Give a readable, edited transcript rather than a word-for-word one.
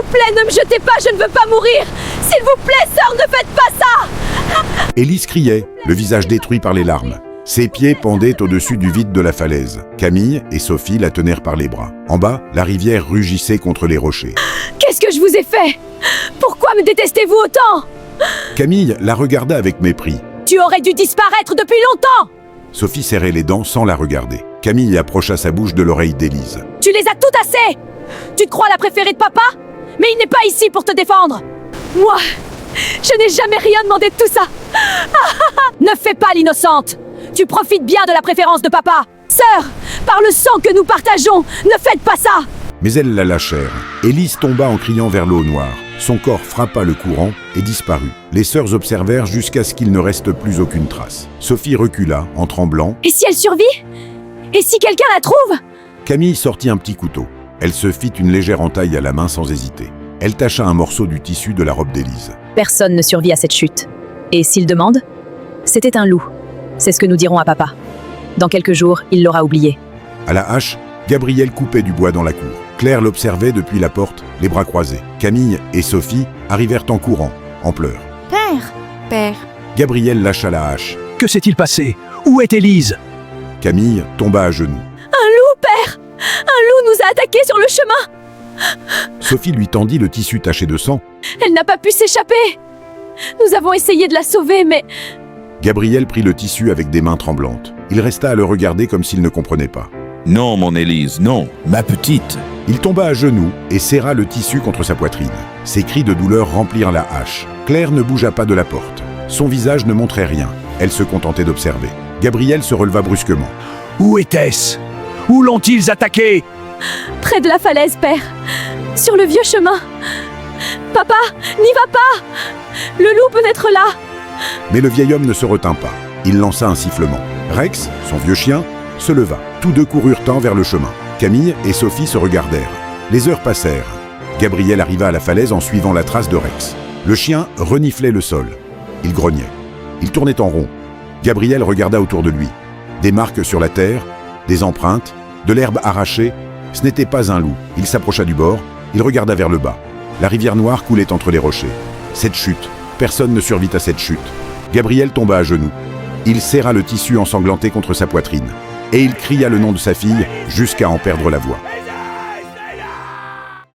vous plaît, ne me jetez pas, je ne veux pas mourir. S'il vous plaît, sœur, ne faites pas ça. Élise criait, le visage détruit par les larmes. Ses pieds pendaient au-dessus du vide de la falaise. Camille et Sophie la tenaient par les bras. En bas, la rivière rugissait contre les rochers. Qu'est-ce que je vous ai fait? Pourquoi me détestez-vous autant? Camille la regarda avec mépris. Tu aurais dû disparaître depuis longtemps. Sophie serrait les dents sans la regarder. Camille approcha sa bouche de l'oreille d'Élise. Tu les as tout assez. Tu te crois la préférée de papa? Mais il n'est pas ici pour te défendre. Moi, je n'ai jamais rien demandé de tout ça. Ne fais pas l'innocente. Tu profites bien de la préférence de papa. Sœur, par le sang que nous partageons, ne faites pas ça. Mais elles la lâchèrent. Élise tomba en criant vers l'eau noire. Son corps frappa le courant et disparut. Les sœurs observèrent jusqu'à ce qu'il ne reste plus aucune trace. Sophie recula, en tremblant. Et si elle survit? Et si quelqu'un la trouve? Camille sortit un petit couteau. Elle se fit une légère entaille à la main sans hésiter. Elle tâcha un morceau du tissu de la robe d'Élise. Personne ne survit à cette chute. Et s'il demande, c'était un loup. C'est ce que nous dirons à papa. Dans quelques jours, il l'aura oublié. À la hache, Gabriel coupait du bois dans la cour. Claire l'observait depuis la porte, les bras croisés. Camille et Sophie arrivèrent en courant, en pleurs. Père. Gabriel lâcha la hache. Que s'est-il passé? Où est Élise? Camille tomba à genoux. Un loup, père! Un loup nous a attaqués sur le chemin. Sophie lui tendit le tissu taché de sang. Elle n'a pas pu s'échapper. Nous avons essayé de la sauver, mais... Gabriel prit le tissu avec des mains tremblantes. Il resta à le regarder comme s'il ne comprenait pas. Non, mon Élise, non, ma petite. Il tomba à genoux et serra le tissu contre sa poitrine. Ses cris de douleur remplirent la hache. Claire ne bougea pas de la porte. Son visage ne montrait rien. Elle se contentait d'observer. Gabriel se releva brusquement. Où était-ce? Où l'ont-ils attaqué? Près de la falaise, père. Sur le vieux chemin. Papa, n'y va pas. Le loup peut être là. Mais le vieil homme ne se retint pas. Il lança un sifflement. Rex, son vieux chien, se leva. Tous deux coururent vers le chemin. Camille et Sophie se regardèrent. Les heures passèrent. Gabriel arriva à la falaise en suivant la trace de Rex. Le chien reniflait le sol. Il grognait. Il tournait en rond. Gabriel regarda autour de lui. Des marques sur la terre, des empreintes, de l'herbe arrachée. Ce n'était pas un loup. Il s'approcha du bord. Il regarda vers le bas. La rivière noire coulait entre les rochers. Cette chute. Personne ne survit à cette chute. Gabriel tomba à genoux. Il serra le tissu ensanglanté contre sa poitrine. Et il cria le nom de sa fille jusqu'à en perdre la voix.